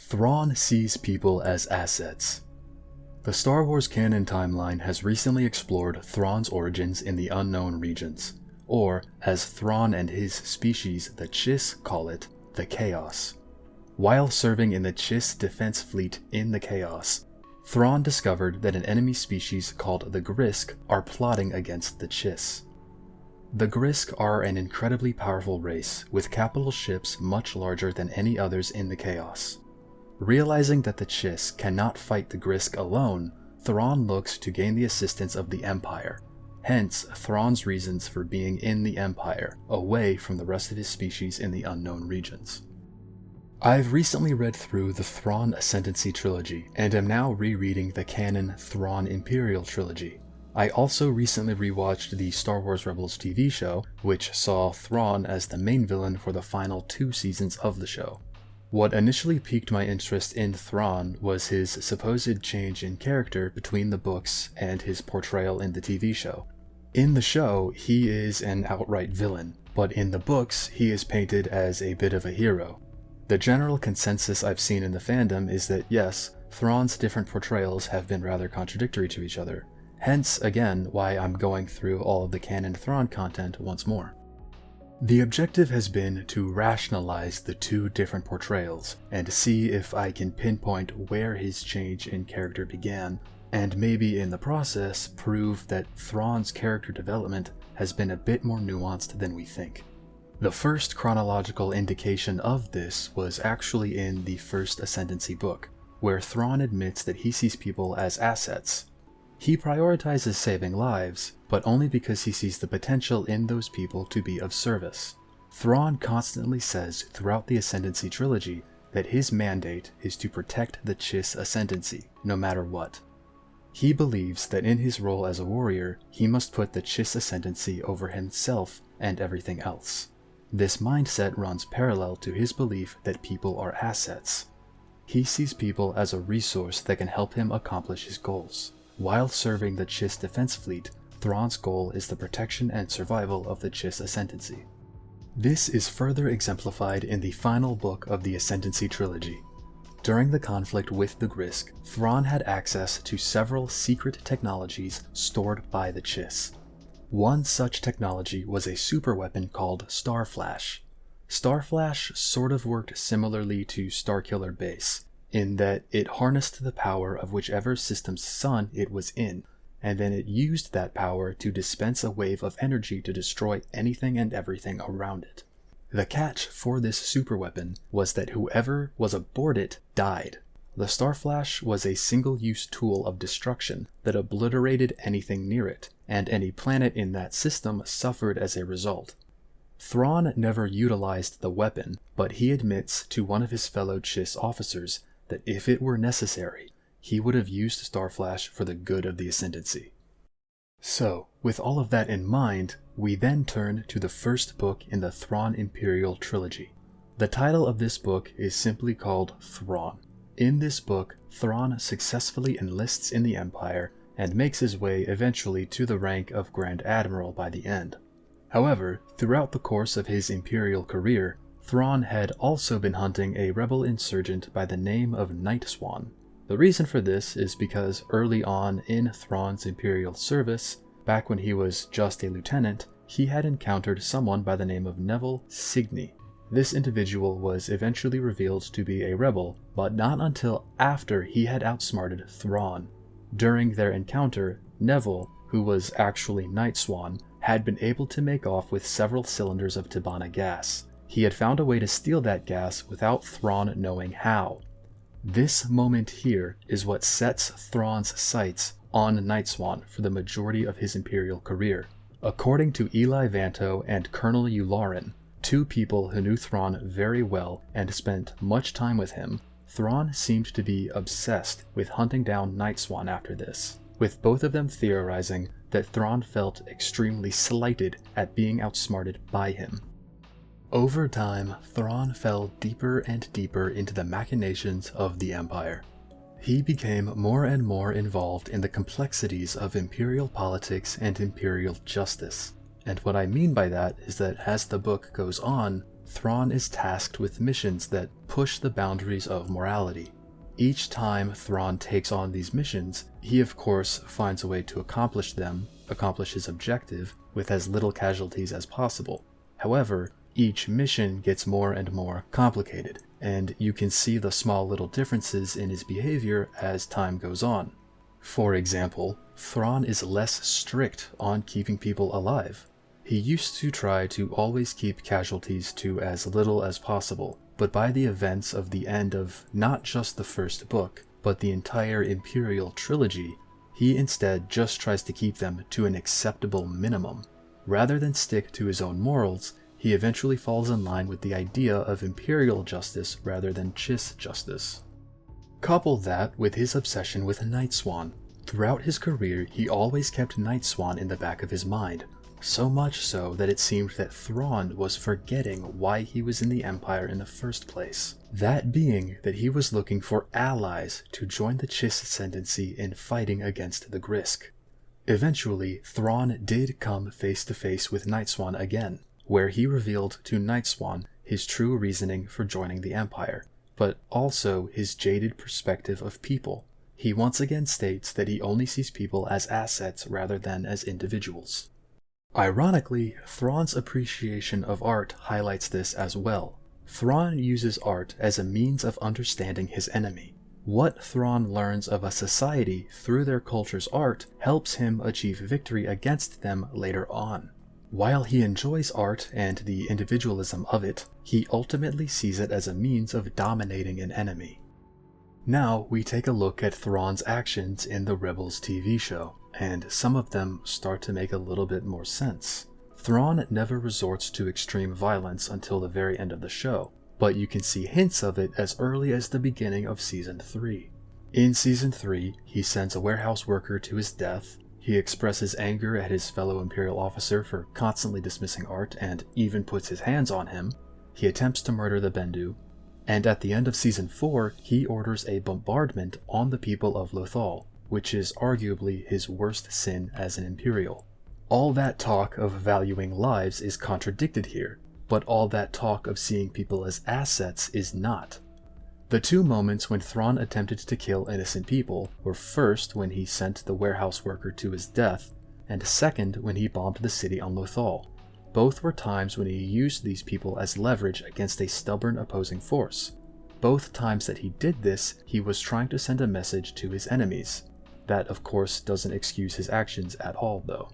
Thrawn sees people as assets. The Star Wars canon timeline has recently explored Thrawn's origins in the unknown regions, or as Thrawn and his species, the Chiss, call it, the Chaos. While serving in the Chiss defense fleet in the Chaos, Thrawn discovered that an enemy species called the Grisk are plotting against the Chiss. The Grisk are an incredibly powerful race, with capital ships much larger than any others in the Chaos. Realizing that the Chiss cannot fight the Grisk alone, Thrawn looks to gain the assistance of the Empire, hence Thrawn's reasons for being in the Empire, away from the rest of his species in the unknown regions. I've recently read through the Thrawn Ascendancy Trilogy, and am now rereading the canon Thrawn Imperial Trilogy. I also recently rewatched the Star Wars Rebels TV show, which saw Thrawn as the main villain for the final 2 seasons of the show. What initially piqued my interest in Thrawn was his supposed change in character between the books and his portrayal in the TV show. In the show, he is an outright villain, but in the books, he is painted as a bit of a hero. The general consensus I've seen in the fandom is that yes, Thrawn's different portrayals have been rather contradictory to each other, hence again why I'm going through all of the canon Thrawn content once more. The objective has been to rationalize the 2 different portrayals and see if I can pinpoint where his change in character began, and maybe in the process prove that Thrawn's character development has been a bit more nuanced than we think. The first chronological indication of this was actually in the first Ascendancy book, where Thrawn admits that he sees people as assets. He prioritizes saving lives, but only because he sees the potential in those people to be of service. Thrawn constantly says throughout the Ascendancy Trilogy that his mandate is to protect the Chiss Ascendancy, no matter what. He believes that in his role as a warrior, he must put the Chiss Ascendancy over himself and everything else. This mindset runs parallel to his belief that people are assets. He sees people as a resource that can help him accomplish his goals. While serving the Chiss defense fleet, Thrawn's goal is the protection and survival of the Chiss Ascendancy. This is further exemplified in the final book of the Ascendancy Trilogy. During the conflict with the Grisk, Thrawn had access to several secret technologies stored by the Chiss. One such technology was a superweapon called Starflash. Starflash sort of worked similarly to Starkiller Base, in that it harnessed the power of whichever system's sun it was in, and then it used that power to dispense a wave of energy to destroy anything and everything around it. The catch for this superweapon was that whoever was aboard it died. The Starflash was a single-use tool of destruction that obliterated anything near it, and any planet in that system suffered as a result. Thrawn never utilized the weapon, but he admits to one of his fellow Chiss officers that if it were necessary, he would have used Starflash for the good of the Ascendancy. So, with all of that in mind, we then turn to the first book in the Thrawn Imperial Trilogy. The title of this book is simply called Thrawn. In this book, Thrawn successfully enlists in the Empire and makes his way eventually to the rank of Grand Admiral by the end. However, throughout the course of his Imperial career, Thrawn had also been hunting a rebel insurgent by the name of Nightswan. The reason for this is because early on in Thrawn's Imperial service, back when he was just a lieutenant, he had encountered someone by the name of Neville Signy. This individual was eventually revealed to be a rebel, but not until after he had outsmarted Thrawn. During their encounter, Neville, who was actually Nightswan, had been able to make off with several cylinders of Tibanna gas. He had found a way to steal that gas without Thrawn knowing how. This moment here is what sets Thrawn's sights on Nightswan for the majority of his Imperial career. According to Eli Vanto and Colonel Yularen, 2 people who knew Thrawn very well and spent much time with him, Thrawn seemed to be obsessed with hunting down Nightswan after this, with both of them theorizing that Thrawn felt extremely slighted at being outsmarted by him. Over time, Thrawn fell deeper and deeper into the machinations of the Empire. He became more and more involved in the complexities of Imperial politics and Imperial justice. And what I mean by that is that as the book goes on, Thrawn is tasked with missions that push the boundaries of morality. Each time Thrawn takes on these missions, he of course finds a way to accomplish his objective, with as little casualties as possible. However, each mission gets more and more complicated, and you can see the small little differences in his behavior as time goes on. For example, Thrawn is less strict on keeping people alive. He used to try to always keep casualties to as little as possible, but by the events of the end of not just the first book, but the entire Imperial Trilogy, he instead just tries to keep them to an acceptable minimum. Rather than stick to his own morals, he eventually falls in line with the idea of imperial justice rather than Chiss justice. Couple that with his obsession with Night Swan. Throughout his career, he always kept Night Swan in the back of his mind, so much so that it seemed that Thrawn was forgetting why he was in the Empire in the first place. That being that he was looking for allies to join the Chiss Ascendancy in fighting against the Grisk. Eventually, Thrawn did come face to face with Night Swan again, where he revealed to Night Swan his true reasoning for joining the Empire, but also his jaded perspective of people. He once again states that he only sees people as assets rather than as individuals. Ironically, Thrawn's appreciation of art highlights this as well. Thrawn uses art as a means of understanding his enemy. What Thrawn learns of a society through their culture's art helps him achieve victory against them later on. While he enjoys art and the individualism of it, he ultimately sees it as a means of dominating an enemy. Now we take a look at Thrawn's actions in the Rebels TV show, and some of them start to make a little bit more sense. Thrawn never resorts to extreme violence until the very end of the show, but you can see hints of it as early as the beginning of Season 3. In Season 3, he sends a warehouse worker to his death, he expresses anger at his fellow Imperial officer for constantly dismissing art and even puts his hands on him, he attempts to murder the Bendu, and at the end of Season 4, he orders a bombardment on the people of Lothal, which is arguably his worst sin as an Imperial. All that talk of valuing lives is contradicted here, but all that talk of seeing people as assets is not. The two moments when Thrawn attempted to kill innocent people were first when he sent the warehouse worker to his death, and second when he bombed the city on Lothal. Both were times when he used these people as leverage against a stubborn opposing force. Both times that he did this, he was trying to send a message to his enemies. That, of course, doesn't excuse his actions at all, though.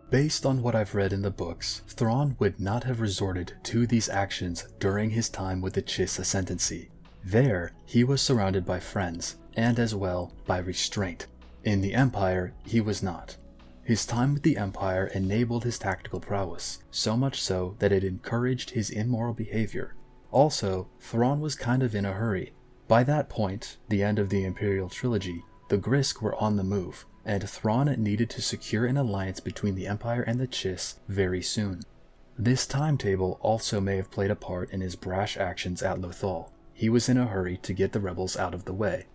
Based on what I've read in the books, Thrawn would not have resorted to these actions during his time with the Chiss Ascendancy. There, he was surrounded by friends, and as well by restraint. In the Empire, he was not. His time with the Empire enabled his tactical prowess, so much so that it encouraged his immoral behavior. Also, Thrawn was kind of in a hurry. By that point, the end of the Imperial Trilogy, the Grisk were on the move, and Thrawn needed to secure an alliance between the Empire and the Chiss very soon. This timetable also may have played a part in his brash actions at Lothal. He was in a hurry to get the rebels out of the way.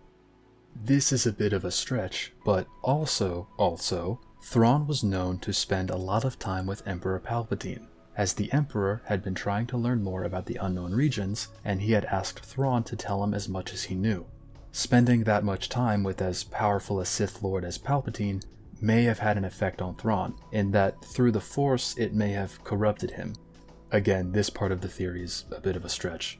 This is a bit of a stretch, but also, Thrawn was known to spend a lot of time with Emperor Palpatine, as the Emperor had been trying to learn more about the unknown regions, and he had asked Thrawn to tell him as much as he knew. Spending that much time with as powerful a Sith Lord as Palpatine may have had an effect on Thrawn, in that through the Force it may have corrupted him. Again, this part of the theory is a bit of a stretch.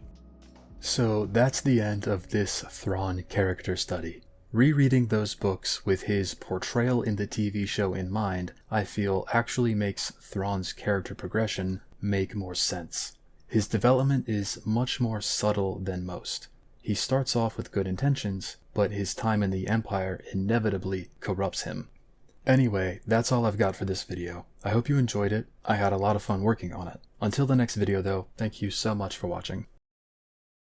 So that's the end of this Thrawn character study. Rereading those books with his portrayal in the TV show in mind, I feel actually makes Thrawn's character progression make more sense. His development is much more subtle than most. He starts off with good intentions, but his time in the Empire inevitably corrupts him. Anyway, that's all I've got for this video. I hope you enjoyed it. I had a lot of fun working on it. Until the next video though, thank you so much for watching.